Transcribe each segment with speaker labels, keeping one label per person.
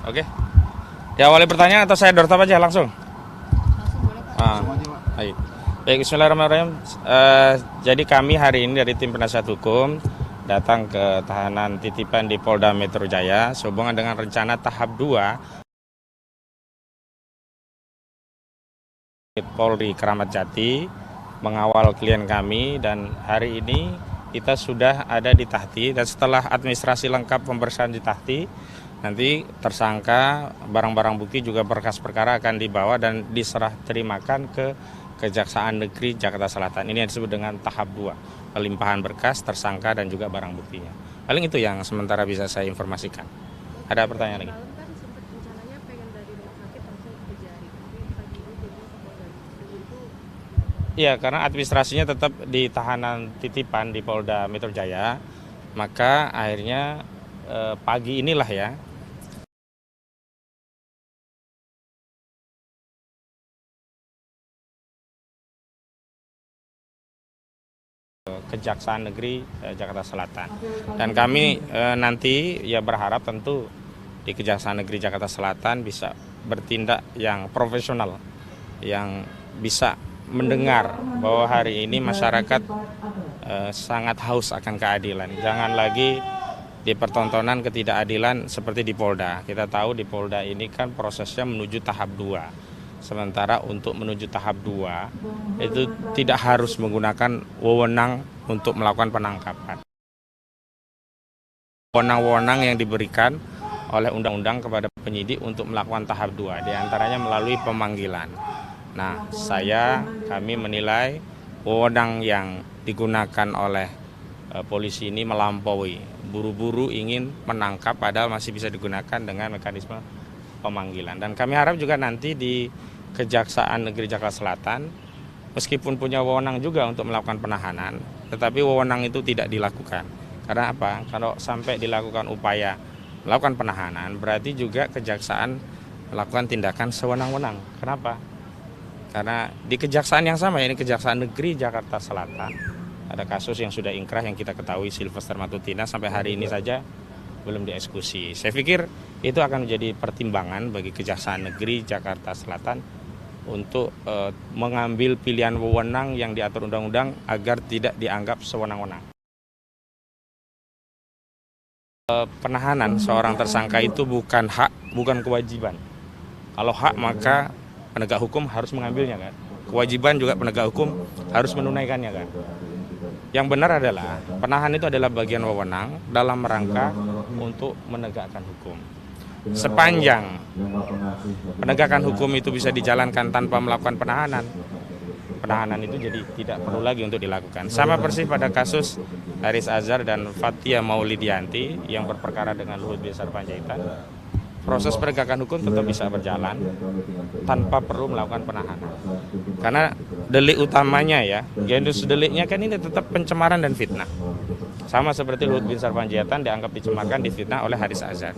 Speaker 1: Oke. Diawali pertanyaan atau saya dortap aja langsung?
Speaker 2: Langsung boleh Pak.
Speaker 1: Baik. Baik, bismillahirrahmanirrahim. Jadi kami hari ini dari tim penasihat hukum datang ke tahanan titipan di Polda Metro Jaya sehubungan dengan rencana tahap 2 Polri Kramat Jati mengawal klien kami, dan hari ini kita sudah ada di Tahti, dan setelah administrasi lengkap pembersihan di Tahti, nanti tersangka, barang-barang bukti juga berkas perkara akan dibawa dan diserah terimakan ke Kejaksaan Negeri Jakarta Selatan. Ini yang disebut dengan tahap 2, pelimpahan berkas, tersangka dan juga barang buktinya. Paling itu yang sementara bisa saya informasikan. Ada pertanyaan lagi?
Speaker 2: Malam kan sempat rencananya pengen dari rumah sakit langsung ke Kejari, tapi pagi ini jadi ke Polda. Itu
Speaker 1: Iya, karena administrasinya tetap di tahanan titipan di Polda Metro Jaya, maka akhirnya pagi inilah ya Kejaksaan Negeri Jakarta Selatan. Dan kami nanti ya berharap tentu di Kejaksaan Negeri Jakarta Selatan bisa bertindak yang profesional, yang bisa mendengar bahwa hari ini masyarakat sangat haus akan keadilan. Jangan lagi dipertontonan ketidakadilan seperti di Polda. Kita tahu di Polda ini kan prosesnya menuju tahap 2. Sementara untuk menuju tahap 2 itu tidak harus menggunakan wewenang untuk melakukan penangkapan. Wewenang-wewenang yang diberikan oleh undang-undang kepada penyidik untuk melakukan tahap 2, diantaranya melalui pemanggilan. Nah, kami menilai wewenang yang digunakan oleh polisi ini melampaui, buru-buru ingin menangkap padahal masih bisa digunakan dengan mekanisme pemanggilan. Dan kami harap juga nanti di Kejaksaan Negeri Jakarta Selatan meskipun punya wewenang juga untuk melakukan penahanan, tetapi wewenang itu tidak dilakukan. Karena apa? Kalau sampai dilakukan upaya melakukan penahanan, berarti juga kejaksaan melakukan tindakan sewenang-wenang. Kenapa? Karena di kejaksaan yang sama, ini Kejaksaan Negeri Jakarta Selatan, ada kasus yang sudah ingkrah yang kita ketahui, Sylvester Matutina, sampai hari ini saja belum dieksekusi. Saya pikir itu akan menjadi pertimbangan bagi Kejaksaan Negeri Jakarta Selatan untuk mengambil pilihan wewenang yang diatur undang-undang agar tidak dianggap sewenang-wenang. Penahanan seorang tersangka itu bukan hak, bukan kewajiban. Kalau hak maka penegak hukum harus mengambilnya kan. Kewajiban juga penegak hukum harus menunaikannya kan. Yang benar adalah penahanan itu adalah bagian wewenang dalam rangka untuk menegakkan hukum. Sepanjang penegakan hukum itu bisa dijalankan tanpa melakukan penahanan itu jadi tidak perlu lagi untuk dilakukan. Sama persis pada kasus Haris Azhar dan Fathia Maulidianti yang berperkara dengan Luhut Binsar Panjaitan. Proses penegakan hukum tetap bisa berjalan tanpa perlu melakukan penahanan. Karena delik utamanya ya, genus deliknya kan ini tetap pencemaran dan fitnah. Sama seperti Luhut Binsar Panjaitan dianggap dicemarkan, difitnah oleh Haris Azhar.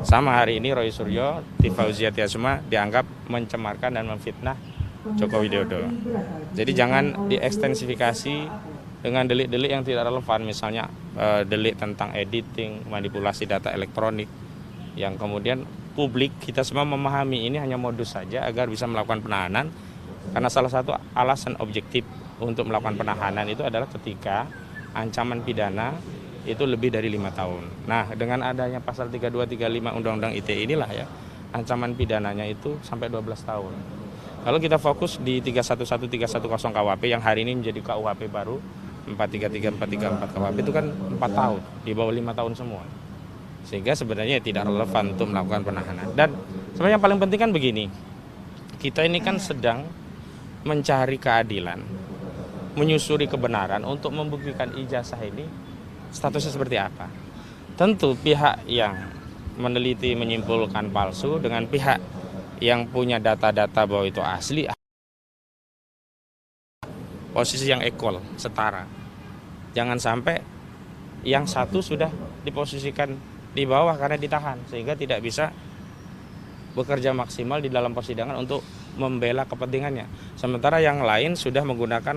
Speaker 1: Sama hari ini Roy Suryo, Fauzia Tiasuma dianggap mencemarkan dan memfitnah Joko Widodo. Jadi jangan diekstensifikasi dengan delik-delik yang tidak relevan, misalnya delik tentang editing, manipulasi data elektronik, yang kemudian publik kita semua memahami ini hanya modus saja agar bisa melakukan penahanan, karena salah satu alasan objektif untuk melakukan penahanan itu adalah ketika ancaman pidana itu lebih dari 5 tahun. Nah, dengan adanya pasal 32, 35 Undang-Undang ITE inilah ya, ancaman pidananya itu sampai 12 tahun. Kalau kita fokus di 311, 310 KUHP yang hari ini menjadi KUHP baru 433, 434 KUHP itu kan 4 tahun, di bawah 5 tahun semua. Sehingga sebenarnya tidak relevan untuk melakukan penahanan. Dan sebenarnya yang paling penting kan begini, kita ini kan sedang mencari keadilan, menyusuri kebenaran untuk membuktikan ijazah ini statusnya seperti apa. Tentu pihak yang meneliti menyimpulkan palsu dengan pihak yang punya data-data bahwa itu asli, posisi yang equal, setara. Jangan sampai yang satu sudah diposisikan di bawah karena ditahan, sehingga tidak bisa bekerja maksimal di dalam persidangan untuk membela kepentingannya. Sementara yang lain sudah menggunakan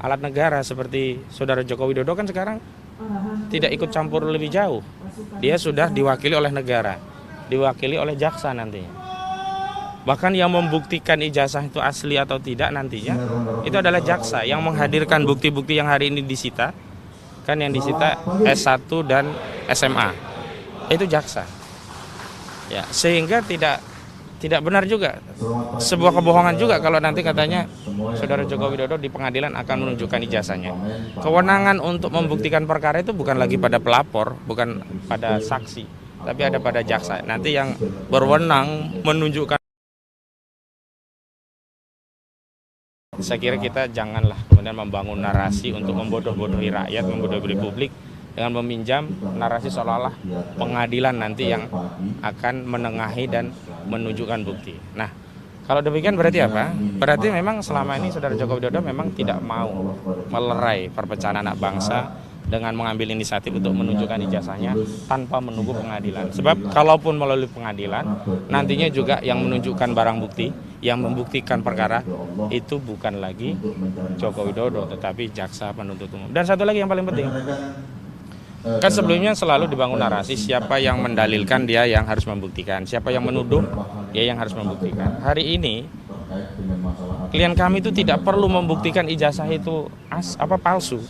Speaker 1: alat negara, seperti Saudara Joko Widodo kan sekarang tidak ikut campur lebih jauh. Dia sudah diwakili oleh negara. diwakili oleh jaksa nantinya. Bahkan yang membuktikan ijazah itu asli atau tidak nantinya itu adalah jaksa yang menghadirkan bukti-bukti yang hari ini disita. Kan yang disita S1 dan SMA. Itu jaksa. Ya, sehingga tidak benar juga. Sebuah kebohongan juga kalau nanti katanya Saudara Joko Widodo di pengadilan akan menunjukkan ijazahnya. Kewenangan untuk membuktikan perkara itu bukan lagi pada pelapor, bukan pada saksi, tapi ada pada jaksa. Nanti yang berwenang menunjukkan. Saya kira kita janganlah kemudian membangun narasi untuk membodoh-bodohi rakyat, membodohi publik dengan meminjam narasi seolah-olah pengadilan nanti yang akan menengahi dan menunjukkan bukti. Nah, kalau demikian berarti apa? Berarti memang selama ini Saudara Joko Widodo memang tidak mau melerai perpecahan anak bangsa dengan mengambil inisiatif untuk menunjukkan ijazahnya tanpa menunggu pengadilan. Sebab kalaupun melalui pengadilan, nantinya juga yang menunjukkan barang bukti, yang membuktikan perkara itu bukan lagi Joko Widodo, tetapi jaksa penuntut umum. Dan satu lagi yang paling penting, kan sebelumnya selalu dibangun narasi siapa yang mendalilkan dia yang harus membuktikan, siapa yang menuduh dia yang harus membuktikan. Hari ini klien kami itu tidak perlu membuktikan ijazah itu palsu,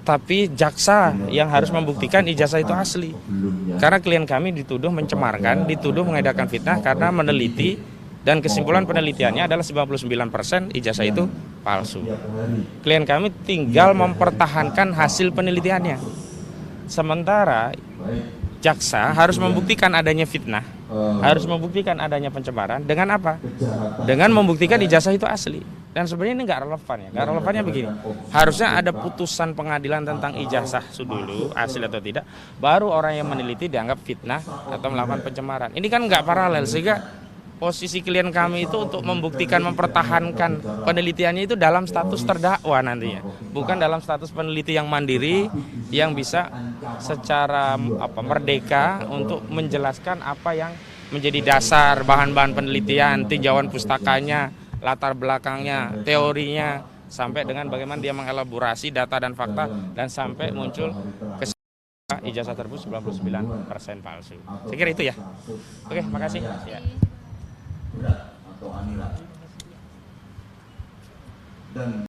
Speaker 1: tapi jaksa yang harus membuktikan ijazah itu asli. Karena klien kami dituduh mencemarkan, dituduh mengedarkan fitnah karena meneliti, dan kesimpulan penelitiannya adalah 99% ijazah itu palsu. Klien kami tinggal mempertahankan hasil penelitiannya. Sementara jaksa harus membuktikan adanya fitnah, harus membuktikan adanya pencemaran dengan apa? Dengan membuktikan ijazah itu asli. Dan sebenarnya ini nggak relevan ya. Nggak relevannya begini. Harusnya ada putusan pengadilan tentang ijazah dulu, asli atau tidak, baru orang yang meneliti dianggap fitnah atau melakukan pencemaran. Ini kan nggak paralel, sehingga posisi klien kami itu untuk membuktikan, mempertahankan penelitiannya itu dalam status terdakwa nantinya, bukan dalam status peneliti yang mandiri yang bisa secara merdeka untuk menjelaskan apa yang menjadi dasar bahan-bahan penelitian, tinjauan pustakanya, latar belakangnya, teorinya, sampai dengan bagaimana dia mengelaborasi data dan fakta dan sampai muncul kesimpulan ijazah tersebut 99% palsu. Saya kira itu ya. Oke, makasih. Ya.
Speaker 3: Atau Anila. Dan